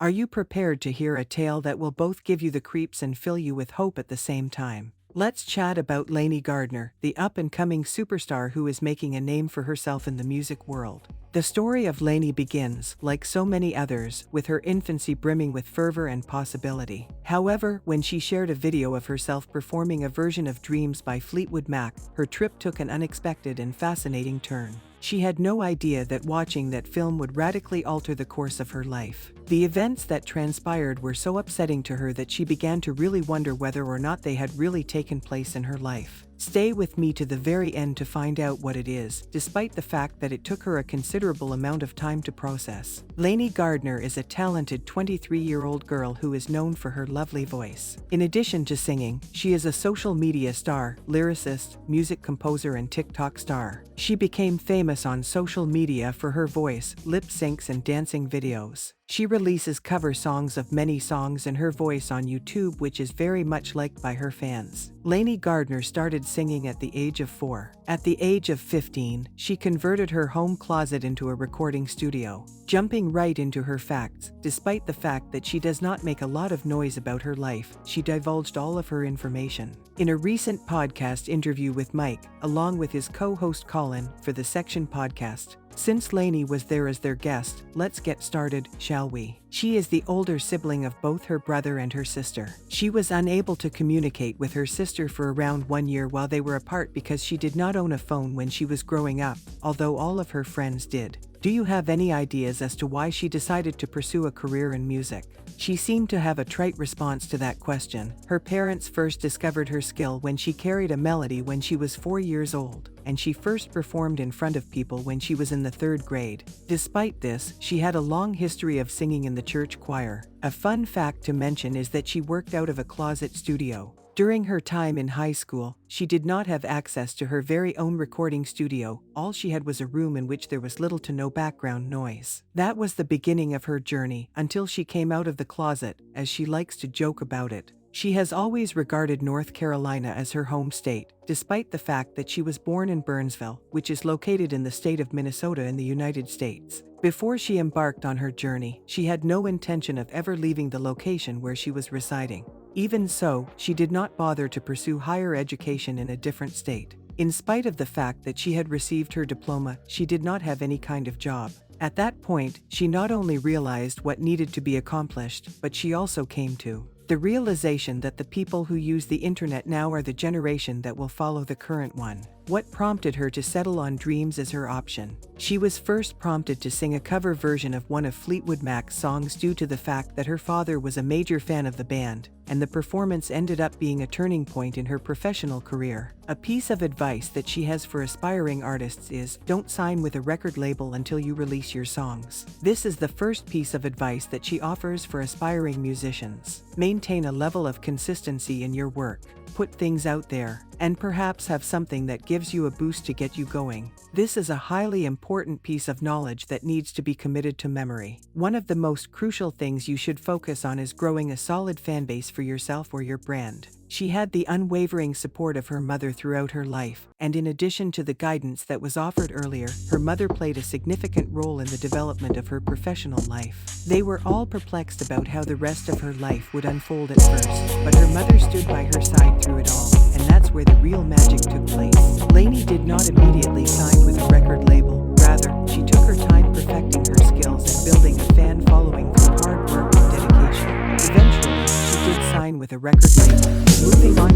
Are you prepared to hear a tale that will both give you the creeps and fill you with hope at the same time? Let's chat about Lanie Gardner, the up-and-coming superstar who is making a name for herself in the music world. The story of Lanie begins, like so many others, with her infancy brimming with fervor and possibility. However, when she shared a video of herself performing a version of Dreams by Fleetwood Mac, her trip took an unexpected and fascinating turn. She had no idea that watching that film would radically alter the course of her life. The events that transpired were so upsetting to her that she began to really wonder whether or not they had really taken place in her life. Stay with me to the very end to find out what it is, despite the fact that it took her a considerable amount of time to process. Lanie Gardner is a talented 23-year-old girl who is known for her lovely voice. In addition to singing, she is a social media star, lyricist, music composer, and TikTok star. She became famous on social media for her voice, lip syncs, and dancing videos. She releases cover songs of many songs in her voice on YouTube, which is very much liked by her fans. Lanie Gardner started singing at the age of 4. At the age of 15, she converted her home closet into a recording studio. Jumping right into her facts, despite the fact that she does not make a lot of noise about her life, she divulged all of her information. In a recent podcast interview with Mike, along with his co-host Colin, for the Section podcast, since Lanie was there as their guest, let's get started, shall we? She is the older sibling of both her brother and her sister. She was unable to communicate with her sister for around 1 year while they were apart because she did not own a phone when she was growing up, although all of her friends did. Do you have any ideas as to why she decided to pursue a career in music? She seemed to have a trite response to that question. Her parents first discovered her skill when she carried a melody when she was 4 years old, and she first performed in front of people when she was in the 3rd grade. Despite this, she had a long history of singing in the church choir. A fun fact to mention is that she worked out of a closet studio. During her time in high school, she did not have access to her very own recording studio. All she had was a room in which there was little to no background noise. That was the beginning of her journey, until she came out of the closet, as she likes to joke about it. She has always regarded North Carolina as her home state, despite the fact that she was born in Burnsville, which is located in the state of Minnesota in the United States. Before she embarked on her journey, she had no intention of ever leaving the location where she was residing. Even so, she did not bother to pursue higher education in a different state. In spite of the fact that she had received her diploma, she did not have any kind of job. At that point, she not only realized what needed to be accomplished, but she also came to the realization that the people who use the internet now are the generation that will follow the current one. What prompted her to settle on Dreams as her option? She was first prompted to sing a cover version of one of Fleetwood Mac's songs due to the fact that her father was a major fan of the band, and the performance ended up being a turning point in her professional career. A piece of advice that she has for aspiring artists is, don't sign with a record label until you release your songs. This is the first piece of advice that she offers for aspiring musicians. Maintain a level of consistency in your work. Put things out there, and perhaps have something that gives you a boost to get you going. This is a highly important piece of knowledge that needs to be committed to memory. One of the most crucial things you should focus on is growing a solid fan base for yourself or your brand. She had the unwavering support of her mother throughout her life, and in addition to the guidance that was offered earlier, her mother played a significant role in the development of her professional life. They were all perplexed about how the rest of her life would unfold at first, but her mother stood by her side through it all, and that's where the real magic took place. Lanie did not immediately sign with a record label. Rather, she took her time perfecting her skills and building a fan following through hard work and dedication. Eventually, she did sign with a record label. Moving on